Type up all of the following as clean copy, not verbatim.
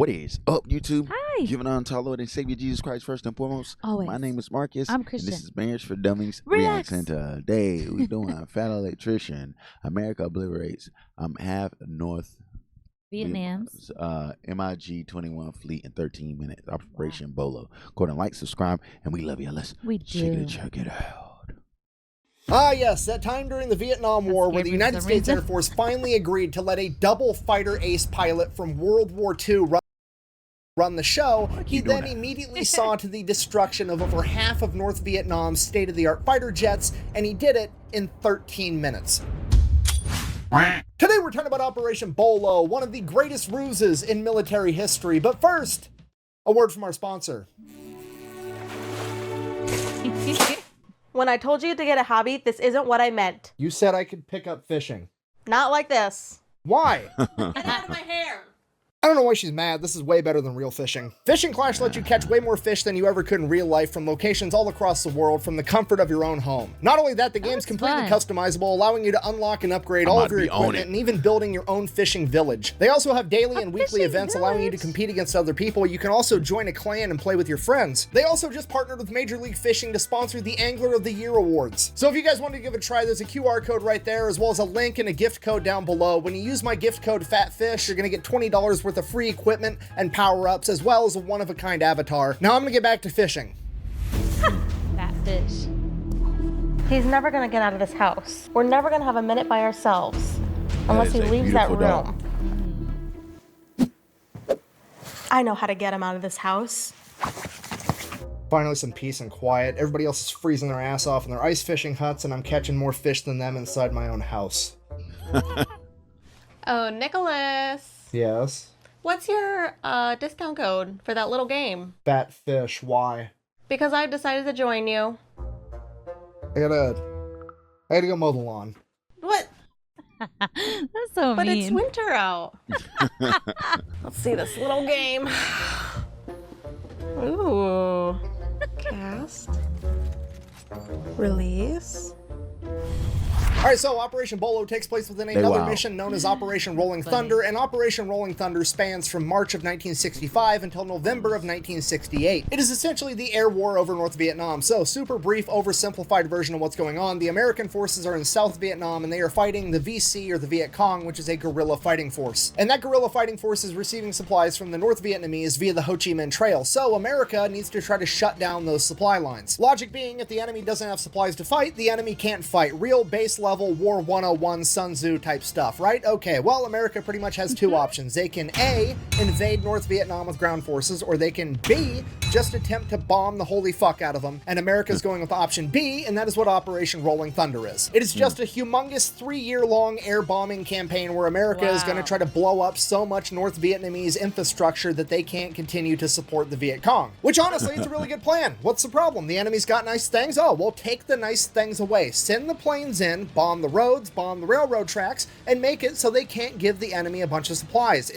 What is up, YouTube? Hi. Giving on to our Lord and Savior Jesus Christ first and foremost. Always. My name is Marcus. I'm And Christian. this is Marriage for Dummies Relax. Reaction. Today we doing Fat Electrician. America obliterates half North Vietnamese. MiG 21 fleet in 13 minutes. Operation Bolo. Go ahead and like, subscribe, and we love you. Let's check it out. Ah, yes, that time during the Vietnam War where the United States Air Force finally agreed to let a double fighter ace pilot from World War II run the show. He then immediately saw to the destruction of over half of North Vietnam's state-of-the-art fighter jets, and he did it in 13 minutes. Today we're talking about Operation Bolo, one of the greatest ruses in military history. But first, a word from our sponsor. When I told you to get a hobby, this isn't what I meant. You said I could pick up fishing. Not like this. Why? Get out of my hair. I don't know why she's mad. This is way better than real fishing. Fishing Clash lets you catch way more fish than you ever could in real life from locations all across the world from the comfort of your own home. Not only that, the game's completely customizable, allowing you to unlock and upgrade all of your equipment and even building your own fishing village. They also have daily and weekly events allowing you to compete against other people. You can also join a clan and play with your friends. They also just partnered with Major League Fishing to sponsor the Angler of the Year Awards. So if you guys want to give it a try, there's a QR code right there, as well as a link and a gift code down below. When you use my gift code FATFISH, you're going to get $20 worth of free equipment and power-ups, as well as a one-of-a-kind avatar. Now I'm gonna get back to fishing. Fat fish. He's never gonna get out of this house. We're never gonna have a minute by ourselves unless he leaves that room. I know how to get him out of this house. Finally some peace and quiet. Everybody else is freezing their ass off in their ice fishing huts, and I'm catching more fish than them inside my own house. Oh, Nicholas. Yes? What's your discount code for that little game? Fat fish, why? Because I've decided to join you. I gotta go mow the lawn. What? That's so But mean. it's winter out. Let's see this little game. Ooh. Cast. Release. Alright, so Operation Bolo takes place within another mission known as Operation Rolling Thunder, and Operation Rolling Thunder spans from March of 1965 until November of 1968. It is essentially the air war over North Vietnam, so super brief, oversimplified version of what's going on. The American forces are in South Vietnam, and they are fighting the VC, or the Viet Cong, which is a guerrilla fighting force. And that guerrilla fighting force is receiving supplies from the North Vietnamese via the Ho Chi Minh Trail, so America needs to try to shut down those supply lines. Logic being, if the enemy doesn't have supplies to fight, the enemy can't fight. Real base level War 101 Sun Tzu type stuff, right? Okay, well, America pretty much has two options. They can A, invade North Vietnam with ground forces, or they can B, just attempt to bomb the holy fuck out of them. And America's going with option B, and that is what Operation Rolling Thunder is. It is just a humongous 3-year-long air bombing campaign where America is going to try to blow up so much North Vietnamese infrastructure that they can't continue to support the Viet Cong. Which honestly, it's a really good plan. What's the problem? The enemy's got nice things? Oh, well, take the nice things away. Send the planes in, bomb the roads, bomb the railroad tracks, and make it so they can't give the enemy a bunch of supplies.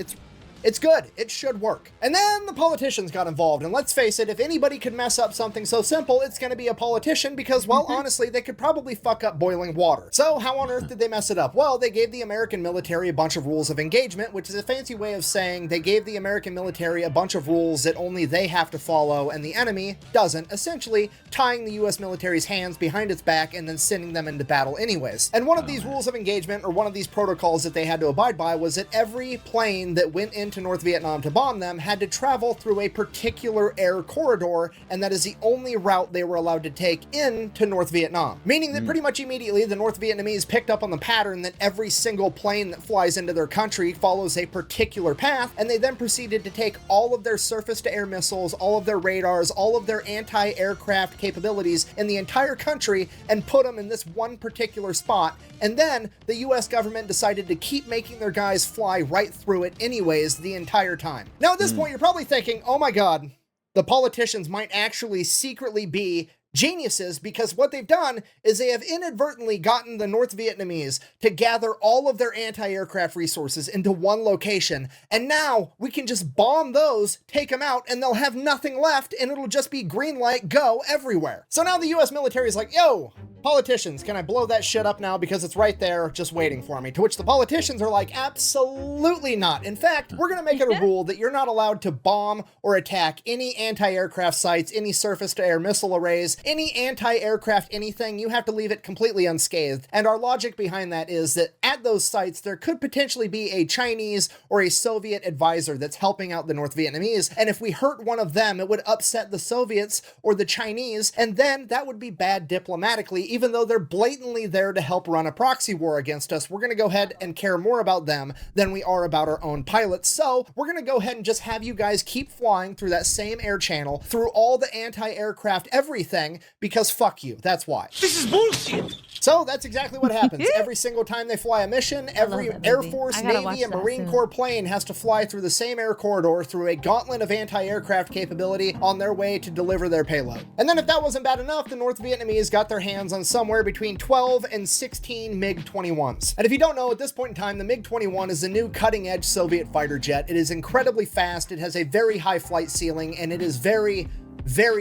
It's good. It should work. And then the politicians got involved, and let's face it, if anybody could mess up something so simple, it's going to be a politician because, well, honestly, they could probably fuck up boiling water. So how on earth did they mess it up? Well, they gave the American military a bunch of rules of engagement, which is a fancy way of saying they gave the American military a bunch of rules that only they have to follow and the enemy doesn't, essentially tying the US military's hands behind its back and then sending them into battle anyways. And one of these rules of engagement, or one of these protocols that they had to abide by, was that every plane that went into North Vietnam to bomb them had to travel through a particular air corridor, and that is the only route they were allowed to take into North Vietnam. Meaning that pretty much immediately the North Vietnamese picked up on the pattern that every single plane that flies into their country follows a particular path, and they then proceeded to take all of their surface-to-air missiles, all of their radars, all of their anti-aircraft capabilities in the entire country and put them in this one particular spot. And then the US government decided to keep making their guys fly right through it anyways the entire time. Now at this point, you're probably thinking, oh my God, the politicians might actually secretly be geniuses, because what they've done is they have inadvertently gotten the North Vietnamese to gather all of their anti-aircraft resources into one location, and now we can just bomb those, take them out, and they'll have nothing left, and it'll just be green light, go everywhere. So now the US military is like, yo, Politicians, can I blow that shit up now because it's right there just waiting for me? To which the politicians are like, absolutely not. In fact, we're gonna make it a rule that you're not allowed to bomb or attack any anti-aircraft sites, any surface-to-air missile arrays, any anti-aircraft anything. You have to leave it completely unscathed. And our logic behind that is that at those sites, there could potentially be a Chinese or a Soviet advisor that's helping out the North Vietnamese. And if we hurt one of them, it would upset the Soviets or the Chinese. And then that would be bad diplomatically, even though they're blatantly there to help run a proxy war against us. We're going to go ahead and care more about them than we are about our own pilots. So we're going to go ahead and just have you guys keep flying through that same air channel, through all the anti-aircraft everything, because fuck you. That's why. This is bullshit. So that's exactly what happens. Every single time they fly a mission, every Air Force, Navy, and Marine Corps plane has to fly through the same air corridor through a gauntlet of anti-aircraft capability on their way to deliver their payload. And then if that wasn't bad enough, the North Vietnamese got their hands on somewhere between 12 and 16 MiG-21s. And if you don't know, at this point in time, the MiG-21 is the new cutting-edge Soviet fighter jet. It is incredibly fast, it has a very high flight ceiling, and it is very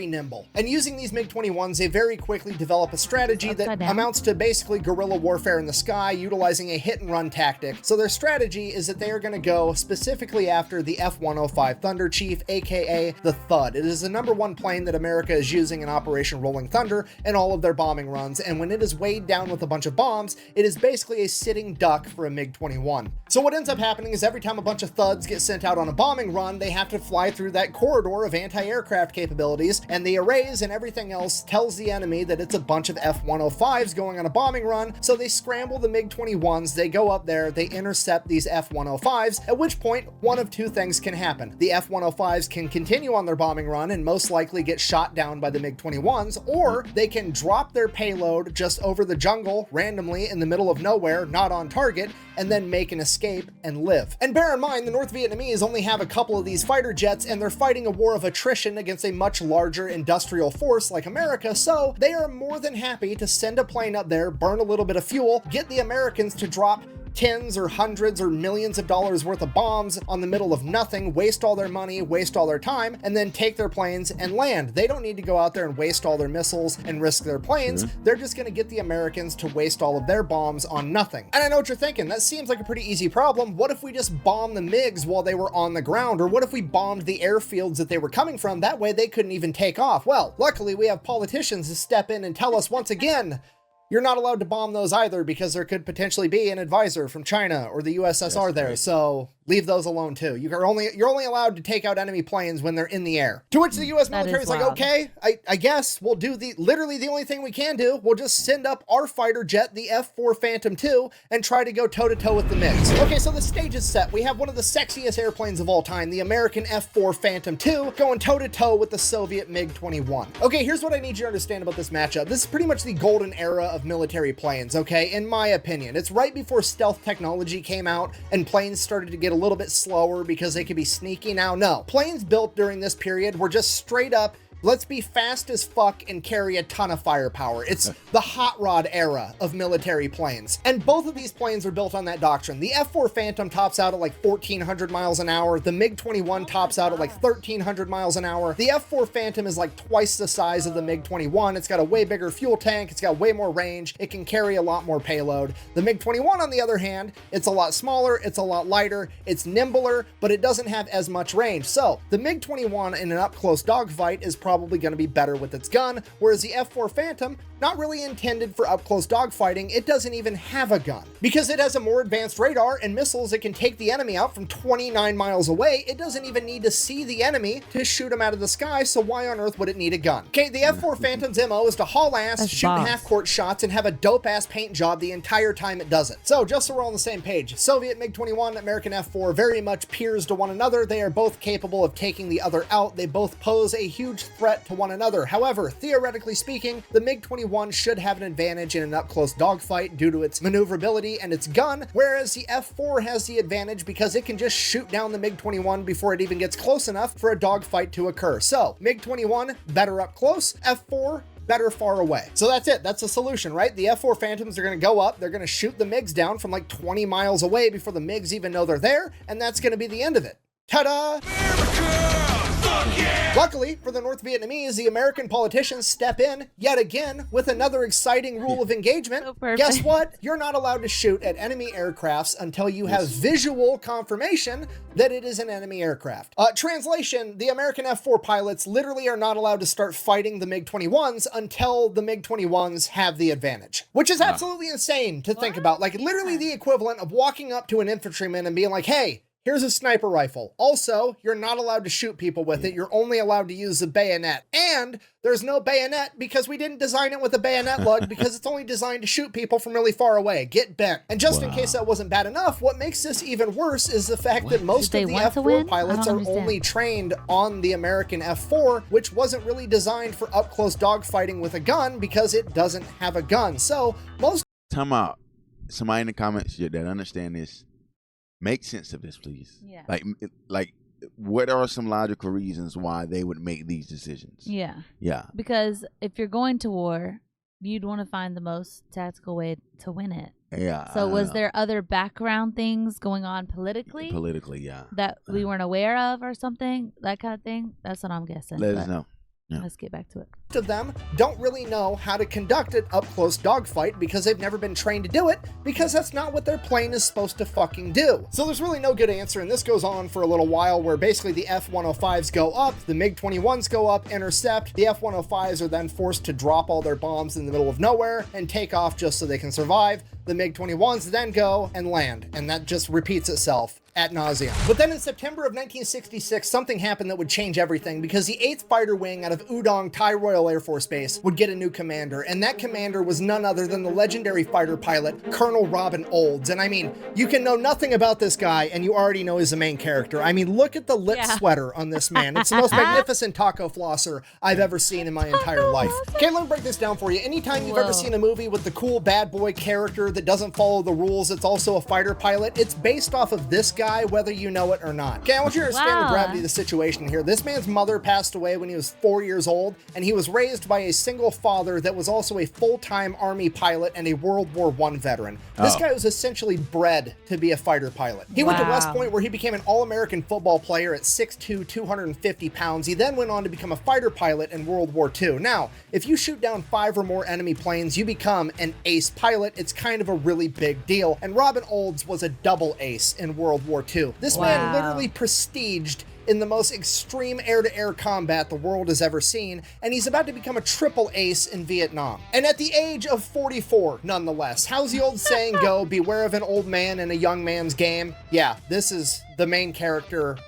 nimble. And using these MiG-21s, they very quickly develop a strategy that amounts to basically guerrilla warfare in the sky, utilizing a hit-and-run tactic. So their strategy is that they are going to go specifically after the F-105 Thunder Chief, aka the Thud. It is the #1 plane that America is using in Operation Rolling Thunder in all of their bombing runs, and when it is weighed down with a bunch of bombs, it is basically a sitting duck for a MiG-21. So what ends up happening is every time a bunch of thuds get sent out on a bombing run, they have to fly through that corridor of anti-aircraft capabilities, and the arrays and everything else tells the enemy that it's a bunch of F-105s going on a bombing run, so they scramble the MiG-21s, they go up there, they intercept these F-105s, at which point one of two things can happen. The F-105s can continue on their bombing run and most likely get shot down by the MiG-21s, or they can drop their payload just over the jungle randomly in the middle of nowhere, not on target, and then make an escape and live. And bear in mind, the North Vietnamese only have a couple of these fighter jets, and they're fighting a war of attrition against a much larger industrial force like America, so they are more than happy to send a plane up there, burn a little bit of fuel, get the Americans to drop tens or hundreds or millions of dollars worth of bombs on the middle of nothing, waste all their money, waste all their time, and then take their planes and land. They don't need to go out there and waste all their missiles and risk their planes. They're just going to get the Americans to waste all of their bombs on nothing. And I know what you're thinking, that seems like a pretty easy problem. What if we just bombed the MiGs while they were on the ground? Or what if we bombed the airfields that they were coming from? That way they couldn't even take off. Well, luckily we have politicians to step in and tell us once again, you're not allowed to bomb those either because there could potentially be an advisor from China or the USSR there. Right. So leave those alone too. You're only allowed to take out enemy planes when they're in the air. To which the US military is like, okay, I guess we'll do literally the only thing we can do. We'll just send up our fighter jet, the F-4 Phantom II, and try to go toe-to-toe with the MiGs. Okay, so the stage is set. We have one of the sexiest airplanes of all time, the American F-4 Phantom II, going toe-to-toe with the Soviet MiG-21. Okay, here's what I need you to understand about this matchup. This is pretty much the golden era of military planes, okay? In my opinion. It's right before stealth technology came out and planes started to get a little bit slower because they could be sneaky. Now, no. Planes built during this period were just straight up, let's be fast as fuck and carry a ton of firepower. It's the hot rod era of military planes. And both of these planes are built on that doctrine. The F-4 Phantom tops out at like 1,400 miles an hour. The MiG-21 tops out at like 1,300 miles an hour. The F-4 Phantom is like twice the size of the MiG-21. It's got a way bigger fuel tank. It's got way more range. It can carry a lot more payload. The MiG-21, on the other hand, it's a lot smaller. It's a lot lighter. It's nimbler, but it doesn't have as much range. So the MiG-21 in an up-close dogfight is probably going to be better with its gun, whereas the F-4 Phantom, not really intended for up-close dogfighting, it doesn't even have a gun. Because it has a more advanced radar and missiles that can take the enemy out from 29 miles away, it doesn't even need to see the enemy to shoot them out of the sky, so why on earth would it need a gun? Okay, the F-4 Phantom's MO is to haul ass, shoot half-court shots, and have a dope-ass paint job the entire time it does it. So, just so we're on the same page, Soviet MiG-21, American F-4, very much peers to one another. They are both capable of taking the other out. They both pose a huge threat to one another. However, theoretically speaking, the MiG-21 should have an advantage in an up-close dogfight due to its maneuverability and its gun, whereas the F-4 has the advantage because it can just shoot down the MiG-21 before it even gets close enough for a dogfight to occur. So, MiG-21, better up close, F-4, better far away. So that's it. That's the solution, right? The F-4 Phantoms are going to go up. They're going to shoot the MiGs down from like 20 miles away before the MiGs even know they're there, and that's going to be the end of it. Ta-da! America! Fuck yeah! Luckily for the North Vietnamese, the American politicians step in yet again with another exciting rule of engagement. So Guess what? You're not allowed to shoot at enemy aircrafts until you have visual confirmation that it is an enemy aircraft. Translation, the American F-4 pilots literally are not allowed to start fighting the MiG-21s until the MiG-21s have the advantage, which is absolutely insane to think about. Like literally the equivalent of walking up to an infantryman and being like, hey, here's a sniper rifle. Also, you're not allowed to shoot people with it. You're only allowed to use the bayonet. And there's no bayonet because we didn't design it with a bayonet lug because it's only designed to shoot people from really far away. Get bent. And just in case that wasn't bad enough, what makes this even worse is the fact that most of the F-4 pilots are only trained on the American F-4, which wasn't really designed for up-close dogfighting with a gun because it doesn't have a gun. So most... Time out. Somebody in the comments that understand this, make sense of this, please. Yeah. Like, what are some logical reasons why they would make these decisions? Yeah. Yeah. Because if you're going to war, you'd want to find the most tactical way to win it. Yeah. So was there other background things going on politically? Politically, yeah. That we weren't aware of or something? That kind of thing? That's what I'm guessing. Let us know. Yeah. Let's get back to it. of them don't really know how to conduct an up-close dogfight because they've never been trained to do it, because that's not what their plane is supposed to fucking do. So there's really no good answer, and this goes on for a little while where basically the F-105s go up, the MiG-21s go up, intercept, the F-105s are then forced to drop all their bombs in the middle of nowhere and take off just so they can survive. The MiG-21s then go and land, and that just repeats itself ad nauseum. But then in September of 1966, something happened that would change everything, because the 8th Fighter Wing out of Udong Thai Royal Air Force Base would get a new commander, and that commander was none other than the legendary fighter pilot, Colonel Robin Olds. And I mean, you can know nothing about this guy, and you already know he's the main character. I mean, look at the lip sweater on this man. It's the most magnificent taco flosser I've ever seen in my entire life. Okay, let me break this down for you. Anytime you've ever seen a movie with the cool bad boy character that doesn't follow the rules, it's also a fighter pilot, it's based off of this guy, whether you know it or not. Okay, I want you to understand the gravity of the situation here. This man's mother passed away when he was 4 years old, and he was raised by a single father that was also a full-time Army pilot and a World War I veteran. This guy was essentially bred to be a fighter pilot. He went to West Point, where he became an All-American football player at 6'2", 250 pounds. He then went on to become a fighter pilot in World War II. Now, if you shoot down 5 or more enemy planes, you become an ace pilot. It's kind of a really big deal. And Robin Olds was a double ace in World War II. This man literally prestiged in the most extreme air-to-air combat the world has ever seen, and he's about to become a triple ace in Vietnam. And at the age of 44, nonetheless. How's the old saying go? Beware of an old man in a young man's game. Yeah, this is the main character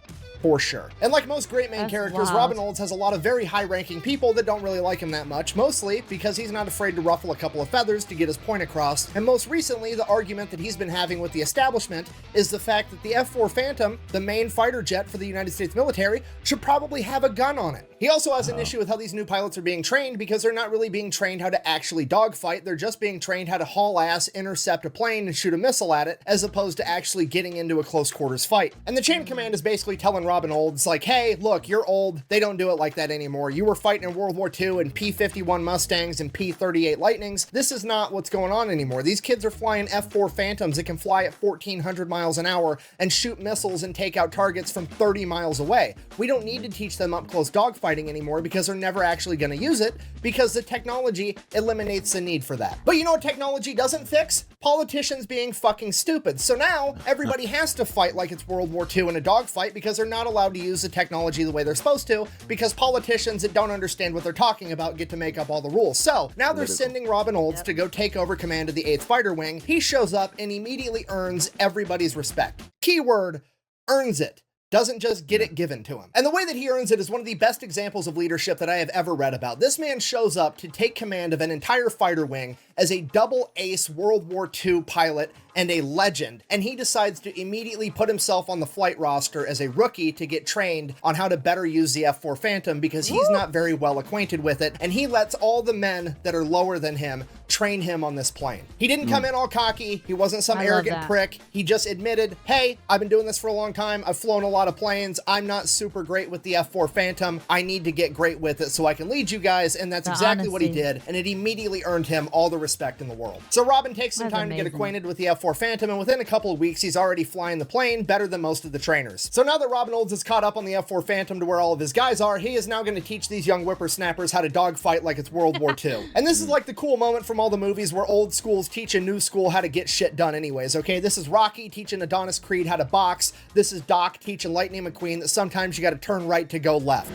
for sure. And like most great main characters, Robin Olds has a lot of very high-ranking people that don't really like him that much, mostly because he's not afraid to ruffle a couple of feathers to get his point across. And most recently, the argument that he's been having with the establishment is the fact that the F-4 Phantom, the main fighter jet for the United States military, should probably have a gun on it. He also has an issue with how these new pilots are being trained, because they're not really being trained how to actually dogfight. They're just being trained how to haul ass, intercept a plane, and shoot a missile at it, as opposed to actually getting into a close quarters fight. And the chain of command is basically telling Robin Olds, like, hey, look, you're old. They don't do it like that anymore. You were fighting in World War II in P-51 Mustangs and P-38 Lightnings. This is not what's going on anymore. These kids are flying F-4 Phantoms that can fly at 1,400 miles an hour and shoot missiles and take out targets from 30 miles away. We don't need to teach them up-close dogfighting anymore, because they're never actually going to use it, because the technology eliminates the need for that. But you know what technology doesn't fix? Politicians being fucking stupid. So now everybody has to fight like it's World War II in a dogfight, because they're not allowed to use the technology the way they're supposed to, because politicians that don't understand what they're talking about get to make up all the rules. So now they're sending Robin Olds to go take over command of the 8th Fighter Wing. He shows up and immediately earns everybody's respect. Keyword, earns it. Doesn't just get it given to him. And the way that he earns it is one of the best examples of leadership that I have ever read about. This man shows up to take command of an entire fighter wing as a double ace World War II pilot and a legend, and he decides to immediately put himself on the flight roster as a rookie to get trained on how to better use the F-4 Phantom, because he's not very well acquainted with it, and he lets all the men that are lower than him train him on this plane. He didn't come in all cocky. He wasn't some arrogant prick. He just admitted, hey, I've been doing this for a long time. I've flown a lot of planes. I'm not super great with the F-4 Phantom. I need to get great with it so I can lead you guys, and that's exactly what he did, and it immediately earned him all the respect in the world. So Robin takes some That's time to get amazing. acquainted with the F-4 Phantom, and within a couple of weeks, he's already flying the plane better than most of the trainers. So now that Robin Olds is caught up on the F-4 Phantom to where all of his guys are, he is now going to teach these young whippersnappers how to dogfight like it's World War II. And this is like the cool moment from all the movies where old schools teach a new school how to get shit done anyways, okay? This is Rocky teaching Adonis Creed how to box. This is Doc teaching Lightning McQueen that sometimes you got to turn right to go left.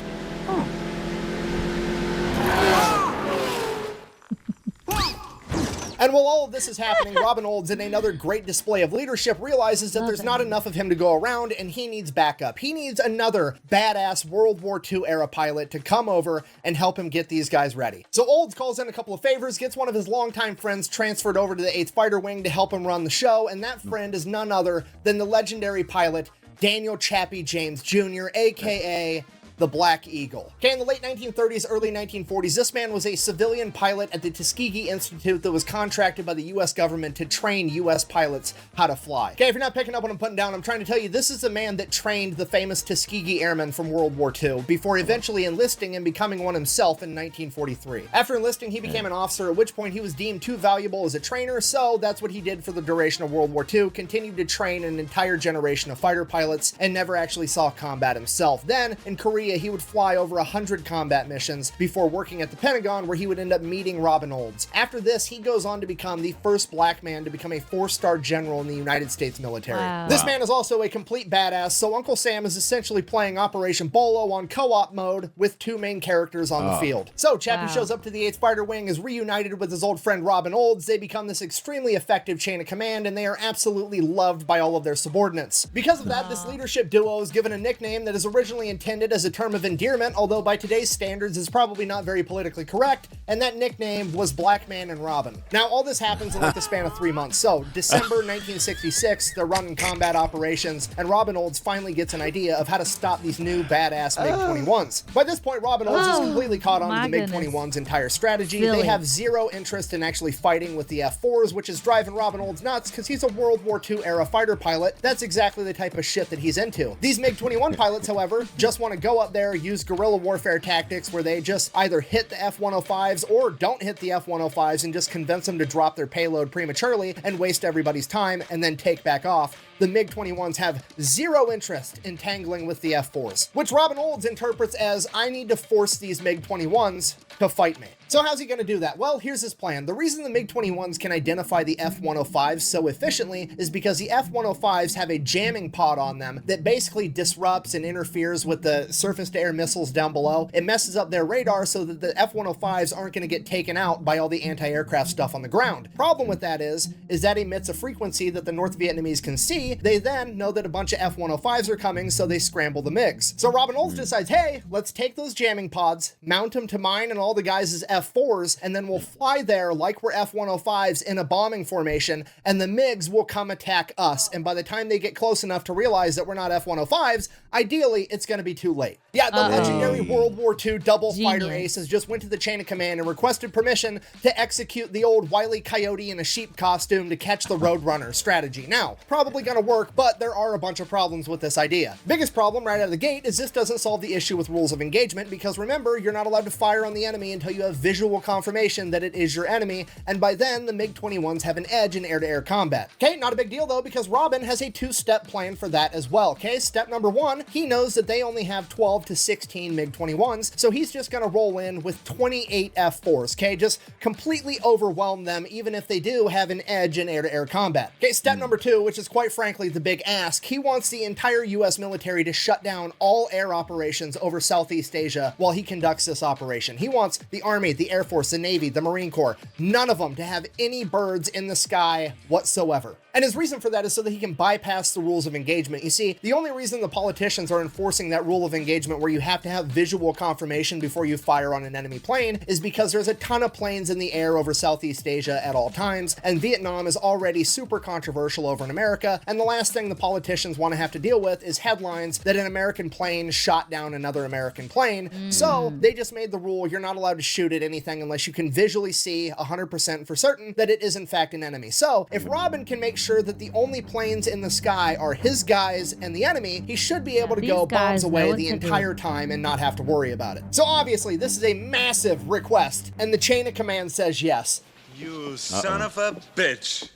And while all of this is happening, Robin Olds, in another great display of leadership, realizes that there's not enough of him to go around, and he needs backup. He needs another badass World War II era pilot to come over and help him get these guys ready. So Olds calls in a couple of favors, gets one of his longtime friends transferred over to the 8th Fighter Wing to help him run the show, and that friend is none other than the legendary pilot Daniel Chappie James Jr., aka the Black Eagle. Okay, in the late 1930s, early 1940s, this man was a civilian pilot at the Tuskegee Institute that was contracted by the US government to train US pilots how to fly. Okay, if you're not picking up what I'm putting down, I'm trying to tell you this is the man that trained the famous Tuskegee Airmen from World War II before eventually enlisting and becoming one himself in 1943. After enlisting, he became an officer, at which point he was deemed too valuable as a trainer, so that's what he did for the duration of World War II, continued to train an entire generation of fighter pilots, and never actually saw combat himself. Then, in Korea, he would fly over 100 combat missions before working at the Pentagon, where he would end up meeting Robin Olds. After this, he goes on to become the first black man to become a 4-star general in the United States military. Wow. This man is also a complete badass, so Uncle Sam is essentially playing Operation Bolo on co-op mode with 2 main characters on the field. So Chappie shows up to the 8th Fighter Wing, is reunited with his old friend Robin Olds. They become this extremely effective chain of command, and they are absolutely loved by all of their subordinates. Because of that, this leadership duo is given a nickname that is originally intended as a term of endearment, although by today's standards is probably not very politically correct, and that nickname was Black Man and Robin. Now, all this happens in like the span of 3 months. So, December 1966, they're running combat operations, and Robin Olds finally gets an idea of how to stop these new badass MiG-21s. By this point, Robin Olds is completely caught on to the MiG-21's entire strategy. They have zero interest in actually fighting with the F-4s, which is driving Robin Olds nuts because he's a World War II era fighter pilot. That's exactly the type of shit that he's into. These MiG-21 pilots, however, just want to go up there, use guerrilla warfare tactics where they just either hit the F-105s or don't hit the F-105s and just convince them to drop their payload prematurely and waste everybody's time and then take back off. The MiG-21s have zero interest in tangling with the F-4s, which Robin Olds interprets as, I need to force these MiG-21s to fight me. So how's he going to do that? Well, here's his plan. The reason the MiG-21s can identify the F-105s so efficiently is because the F-105s have a jamming pod on them that basically disrupts and interferes with the surface-to-air missiles down below. It messes up their radar so that the F-105s aren't going to get taken out by all the anti-aircraft stuff on the ground. Problem with that is that emits a frequency that the North Vietnamese can see. They then know that a bunch of F-105s are coming, so they scramble the MiGs. So Robin Olds decides, hey, let's take those jamming pods, mount them to mine and all the guys' F-4s, and then we'll fly there like we're F-105s in a bombing formation, and the MiGs will come attack us. And by the time they get close enough to realize that we're not F-105s, ideally, it's going to be too late. Yeah, the legendary World War II double fighter aces just went to the chain of command and requested permission to execute the old Wile E. Coyote in a sheep costume to catch the Roadrunner strategy. Now, probably going to work, but there are a bunch of problems with this idea. Biggest problem right out of the gate is this doesn't solve the issue with rules of engagement, because remember, you're not allowed to fire on the enemy until you have visual confirmation that it is your enemy, and by then, the MiG-21s have an edge in air-to-air combat. Okay, not a big deal though, because Robin has a 2-step plan for that as well. Okay, step number 1, he knows that they only have 12 to 16 MiG-21s, so he's just gonna roll in with 28 F-4s, okay? Just completely overwhelm them, even if they do have an edge in air-to-air combat. Okay, step number 2, which is quite frankly the big ask, he wants the entire US military to shut down all air operations over Southeast Asia while he conducts this operation. He wants the Army, the Air Force, the Navy, the Marine Corps, none of them to have any birds in the sky whatsoever. And his reason for that is so that he can bypass the rules of engagement. You see, the only reason the politicians are enforcing that rule of engagement where you have to have visual confirmation before you fire on an enemy plane is because there's a ton of planes in the air over Southeast Asia at all times, and Vietnam is already super controversial over in America, and the last thing the politicians want to have to deal with is headlines that an American plane shot down another American plane. So they just made the rule you're not allowed to shoot at anything unless you can visually see 100% for certain that it is in fact an enemy. So if Robin can make sure that the only planes in the sky are his guys and the enemy, he should be able to go bombs away the entire time and not have to worry about it. So obviously this is a massive request, and the chain of command says yes. You son of a bitch.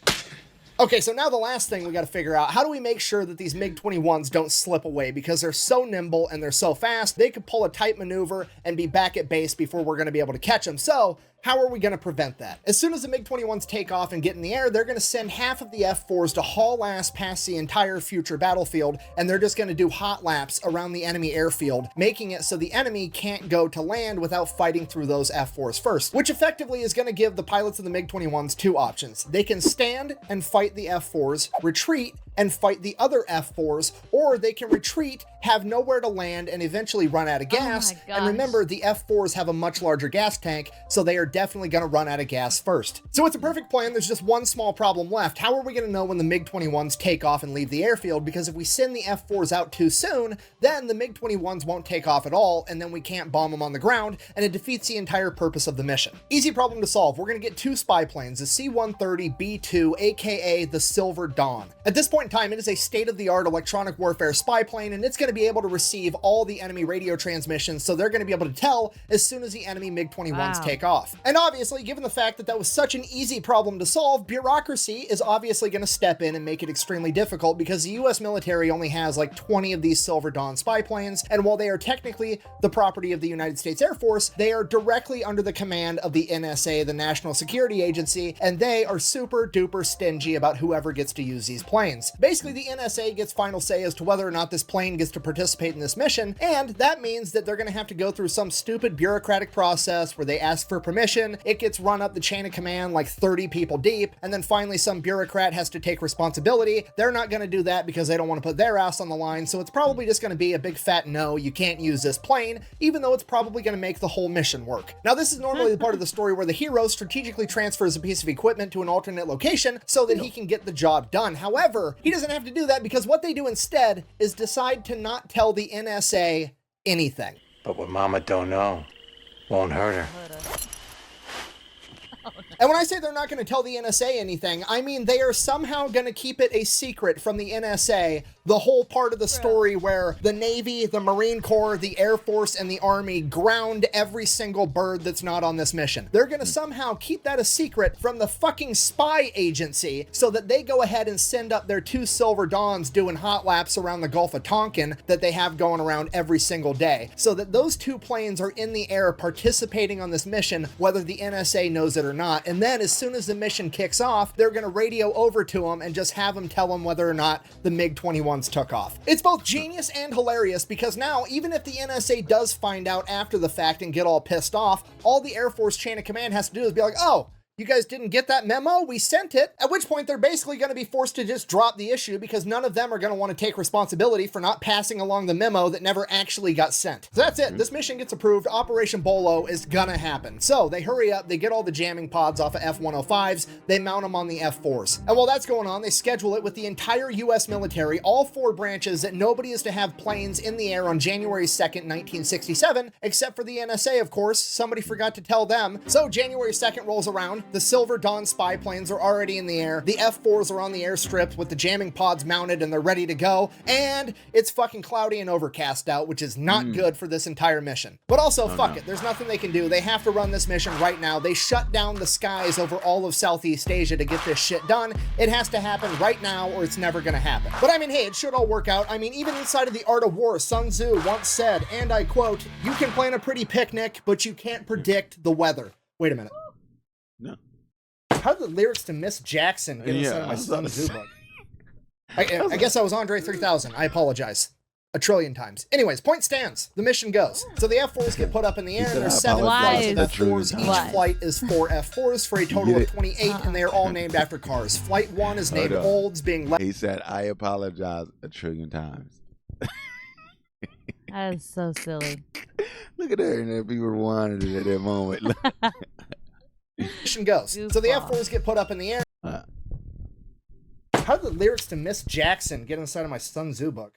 Okay, so now the last thing we got to figure out, how do we make sure that these MiG-21s don't slip away? Because they're so nimble and they're so fast, they could pull a tight maneuver and be back at base before we're going to be able to catch them. So how are we going to prevent that? As soon as the MiG-21s take off and get in the air, they're going to send half of the F-4s to haul ass past the entire future battlefield, and they're just going to do hot laps around the enemy airfield, making it so the enemy can't go to land without fighting through those F-4s first, which effectively is going to give the pilots of the MiG-21s two options. They can stand and fight the F-4s, retreat, and fight the other F-4s, or they can retreat, have nowhere to land, and eventually run out of gas. And remember, the F-4s have a much larger gas tank, so they are definitely going to run out of gas first. So it's a perfect plan. There's just one small problem left. How are we going to know when the MiG-21s take off and leave the airfield? Because if we send the F-4s out too soon, then the MiG-21s won't take off at all, and then we can't bomb them on the ground, and it defeats the entire purpose of the mission. Easy problem to solve. We're going to get two spy planes, the C-130B2, aka the Silver Dawn. At this point in time, it is a state-of-the-art electronic warfare spy plane, and it's going to be able to receive all the enemy radio transmissions, so they're going to be able to tell as soon as the enemy MiG-21s take off. And obviously, given the fact that that was such an easy problem to solve, bureaucracy is obviously going to step in and make it extremely difficult, because the US military only has like 20 of these Silver Dawn spy planes, and while they are technically the property of the United States Air Force, they are directly under the command of the NSA, the National Security Agency, and they are super duper stingy about whoever gets to use these planes. Basically, the NSA gets final say as to whether or not this plane gets to participate in this mission, and that means that they're going to have to go through some stupid bureaucratic process where they ask for permission, it gets run up the chain of command like 30 people deep, and then finally some bureaucrat has to take responsibility. They're not going to do that because they don't want to put their ass on the line, so it's probably just going to be a big fat no, you can't use this plane, even though it's probably going to make the whole mission work. Now, this is normally the part of the story where the hero strategically transfers a piece of equipment to an alternate location so that he can get the job done. However, he doesn't have to do that, because what they do instead is decide to not tell the NSA anything. But what Mama don't know won't hurt her. And when I say they're not going to tell the NSA anything, I mean they are somehow going to keep it a secret from the NSA, the whole part of the story where the Navy, the Marine Corps, the Air Force, and the Army ground every single bird that's not on this mission. They're going to somehow keep that a secret from the fucking spy agency so that they go ahead and send up their two Silver Dawns doing hot laps around the Gulf of Tonkin that they have going around every single day, so that those two planes are in the air participating on this mission, whether the NSA knows it or not. And then as soon as the mission kicks off, they're going to radio over to them and just have them tell them whether or not the MiG-21s took off. It's both genius and hilarious, because now, even if the NSA does find out after the fact and get all pissed off, all the Air Force chain of command has to do is be like, oh, you guys didn't get that memo? We sent it. At which point they're basically going to be forced to just drop the issue, because none of them are going to want to take responsibility for not passing along the memo that never actually got sent. So that's it. This mission gets approved. Operation Bolo is gonna happen. So they hurry up, they get all the jamming pods off of F-105s, they mount them on the F-4s. And while that's going on, they schedule it with the entire US military, all four branches, that nobody is to have planes in the air on January 2nd, 1967, except for the NSA, of course. Somebody forgot to tell them. So January 2nd rolls around. The Silver Dawn spy planes are already in the air. The F-4s are on the airstrip with the jamming pods mounted and they're ready to go. And it's fucking cloudy and overcast out, which is not good for this entire mission. But also, fuck it. There's nothing they can do. They have to run this mission right now. They shut down the skies over all of Southeast Asia to get this shit done. It has to happen right now or it's never gonna happen. But I mean, hey, it should all work out. I mean, even inside of The Art of War, Sun Tzu once said, and I quote, "You can plan a pretty picnic, but you can't predict the weather." Wait a minute. No. How did the lyrics to Miss Jackson get inside of my Sun Tzu book? I guess I was Andre 3000. I apologize. A trillion times. Anyways, point stands. The mission goes. So the F-4s get put up in the air, and there's 7 flights of F-4s. Each flight is 4 F-4s for a total of 28, and they are all named after cars. Flight 1 is named Olds, being led. He said, I apologize a trillion times. That is so silly. Look at her, and then people wanted it at that moment. Mission goes. So the F-4s get put up in the air. How did the lyrics to Miss Jackson get inside of my Sun Tzu book?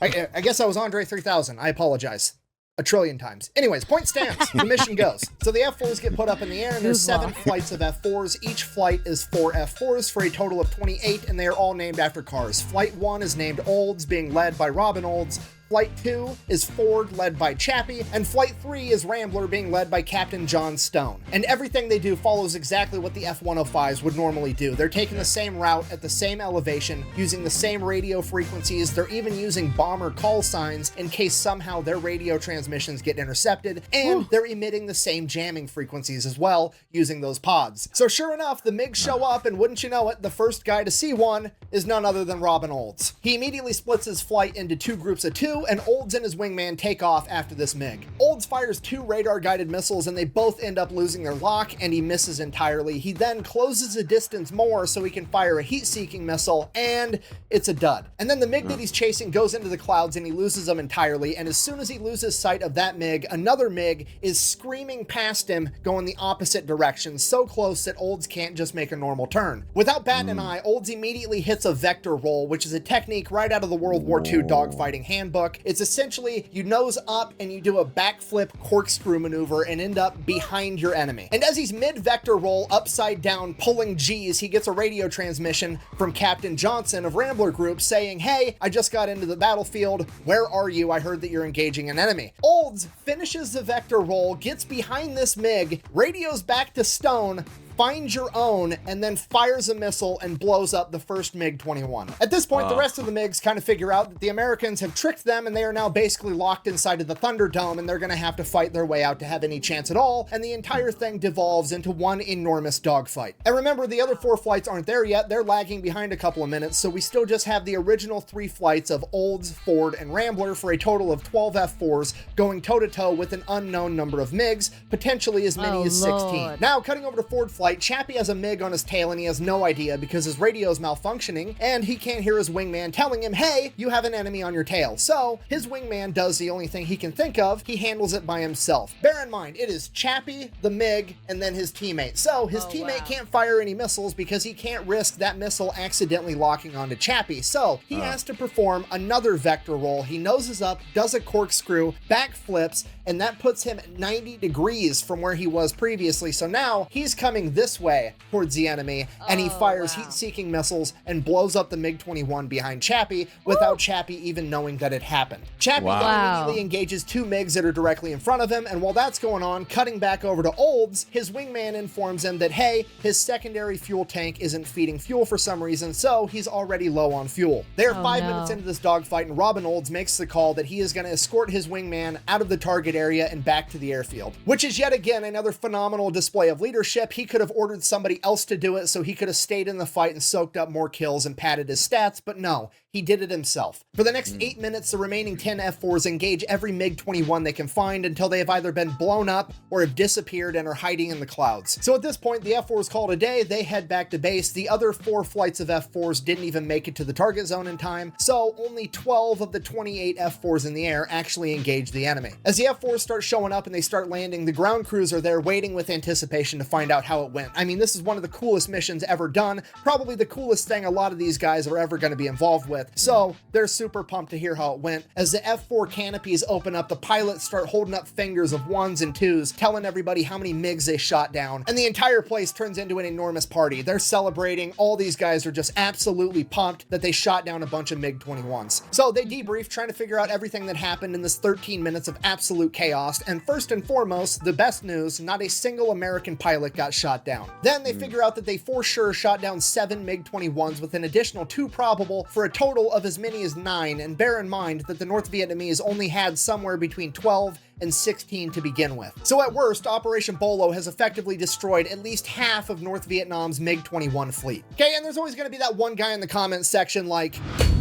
I guess I was Andre 3000. I apologize. A trillion times. Anyways, point stands. The mission goes. So the F-4s get put up in the air, and there's 7 flights of F-4s. Each flight is 4 F-4s for a total of 28, and they are all named after cars. Flight 1 is named Olds, being led by Robin Olds. Flight 2 is Ford, led by Chappie, and Flight 3 is Rambler, being led by Captain John Stone. And everything they do follows exactly what the F-105s would normally do. They're taking the same route at the same elevation, using the same radio frequencies. They're even using bomber call signs in case somehow their radio transmissions get intercepted, and they're emitting the same jamming frequencies as well, using those pods. So sure enough, the MiGs show up, and wouldn't you know it, the first guy to see one is none other than Robin Olds. He immediately splits his flight into two groups of two, and Olds and his wingman take off after this MiG. Olds fires two radar-guided missiles, and they both end up losing their lock, and he misses entirely. He then closes the distance more so he can fire a heat-seeking missile, and it's a dud. And then the MiG that he's chasing goes into the clouds, and he loses them entirely, and as soon as he loses sight of that MiG, another MiG is screaming past him, going the opposite direction, so close that Olds can't just make a normal turn. Without batting an eye, Olds immediately hits a vector roll, which is a technique right out of the World War II dogfighting handbook. It's essentially you nose up and you do a backflip corkscrew maneuver and end up behind your enemy. And as he's mid-vector roll, upside down, pulling G's, he gets a radio transmission from Captain Johnson of Rambler Group saying, "Hey, I just got into the battlefield. Where are you? I heard that you're engaging an enemy." Olds finishes the vector roll, gets behind this MiG, radios back to Stone, finds your own, and then fires a missile and blows up the first MiG-21. At this point, the rest of the MiGs kind of figure out that the Americans have tricked them, and they are now basically locked inside of the Thunderdome, and they're going to have to fight their way out to have any chance at all, and the entire thing devolves into one enormous dogfight. And remember, the other four flights aren't there yet. They're lagging behind a couple of minutes, so we still just have the original three flights of Olds, Ford, and Rambler for a total of 12 F-4s going toe-to-toe with an unknown number of MiGs, potentially as many as 16. Lord. Now, cutting over to Ford flight, Chappie has a MiG on his tail and he has no idea because his radio is malfunctioning and he can't hear his wingman telling him, "Hey, you have an enemy on your tail." So his wingman does the only thing he can think of. He handles it by himself. Bear in mind, it is Chappie, the MiG, and then his teammate. So his teammate can't fire any missiles because he can't risk that missile accidentally locking onto Chappie. So he has to perform another vector roll. He noses up, does a corkscrew, backflips, and that puts him at 90 degrees from where he was previously. So now he's coming this way towards the enemy, and he fires heat-seeking missiles and blows up the MiG-21 behind Chappie without Chappie even knowing that it happened. Chappie then immediately engages two MiGs that are directly in front of him, and while that's going on, cutting back over to Olds, his wingman informs him that, hey, his secondary fuel tank isn't feeding fuel for some reason, so he's already low on fuel. They are 5 minutes into this dogfight, and Robin Olds makes the call that he is going to escort his wingman out of the target area and back to the airfield, which is yet again another phenomenal display of leadership. He could have ordered somebody else to do it so he could have stayed in the fight and soaked up more kills and padded his stats, but no, he did it himself. For the next 8 minutes, the remaining 10 F-4s engage every MiG-21 they can find until they have either been blown up or have disappeared and are hiding in the clouds. So at this point, the F-4s call it a day. They head back to base. The other 4 flights of F-4s didn't even make it to the target zone in time, so only 12 of the 28 F-4s in the air actually engage the enemy. As the F-4s start showing up and they start landing, the ground crews are there waiting with anticipation to find out how it went. I mean, this is one of the coolest missions ever done, probably the coolest thing a lot of these guys are ever going to be involved with. So they're super pumped to hear how it went. As the F-4 canopies open up, the pilots start holding up fingers of 1s and 2s, telling everybody how many MiGs they shot down, and the entire place turns into an enormous party. They're celebrating. All these guys are just absolutely pumped that they shot down a bunch of MiG-21s. So they debrief, trying to figure out everything that happened in this 13 minutes of absolute chaos, and first and foremost, the best news, not a single American pilot got shot down. Then they figure out that they for sure shot down 7 MiG-21s with an additional 2 probable for a total of as many as 9, and bear in mind that the North Vietnamese only had somewhere between 12 and 16 to begin with. So at worst, Operation Bolo has effectively destroyed at least half of North Vietnam's MiG-21 fleet. Okay, and there's always going to be that one guy in the comments section like,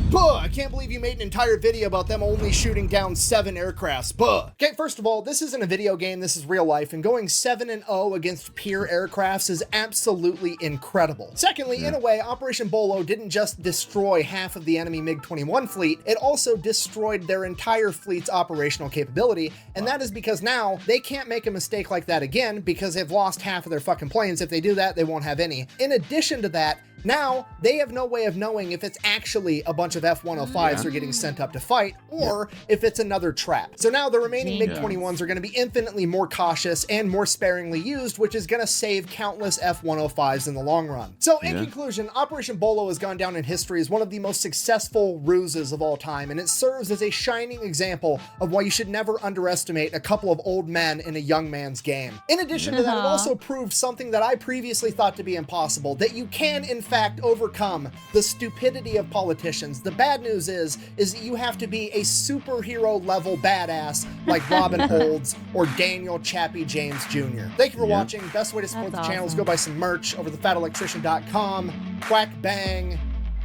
"Buh, I can't believe you made an entire video about them only shooting down 7 aircrafts, buh." Okay, first of all, this isn't a video game, this is real life, and going 7-0 against peer aircrafts is absolutely incredible. Secondly, in a way, Operation Bolo didn't just destroy half of the enemy MiG-21 fleet, it also destroyed their entire fleet's operational capability, and that is because now they can't make a mistake like that again because they've lost half of their fucking planes. If they do that, they won't have any. In addition to that, Now, they have no way of knowing if it's actually a bunch of F-105s are getting sent up to fight, or if it's another trap. So now the remaining MiG-21s are going to be infinitely more cautious and more sparingly used, which is going to save countless F-105s in the long run. So in conclusion, Operation Bolo has gone down in history as one of the most successful ruses of all time, and it serves as a shining example of why you should never underestimate a couple of old men in a young man's game. In addition to that, it also proved something that I previously thought to be impossible, that you can, in fact, overcome the stupidity of politicians. The bad news is that you have to be a superhero level badass like Robin Olds or Daniel Chappie James Jr. Thank you for watching. Best way to support the channel is go buy some merch over thefatelectrician.com. Quack bang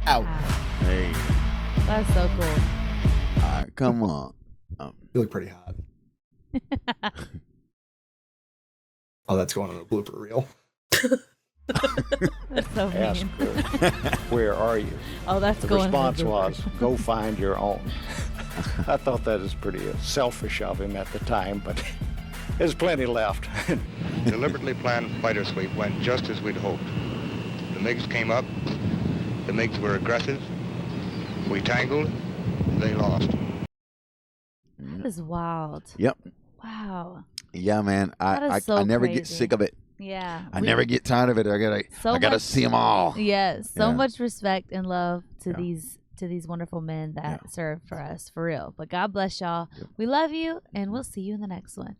out. Hey. That's so cool. All right, come on. You look pretty hot. Oh, that's going on a blooper reel. That's so Ask mean. her, where are you? Oh, that's The going. response was, go find your own. I thought that was pretty selfish of him at the time, but there's plenty left. Deliberately planned fighter sweep went just as we'd hoped. The MiGs came up. The MiGs were aggressive. We tangled. They lost. That is wild. Yep. Wow. Yeah, man. I never get sick of it. Yeah. I never get tired of it. I gotta see them all. Yes. So Yeah. much respect and love to these wonderful men that served for us, for real. But God bless y'all. We love you, and we'll see you in the next one.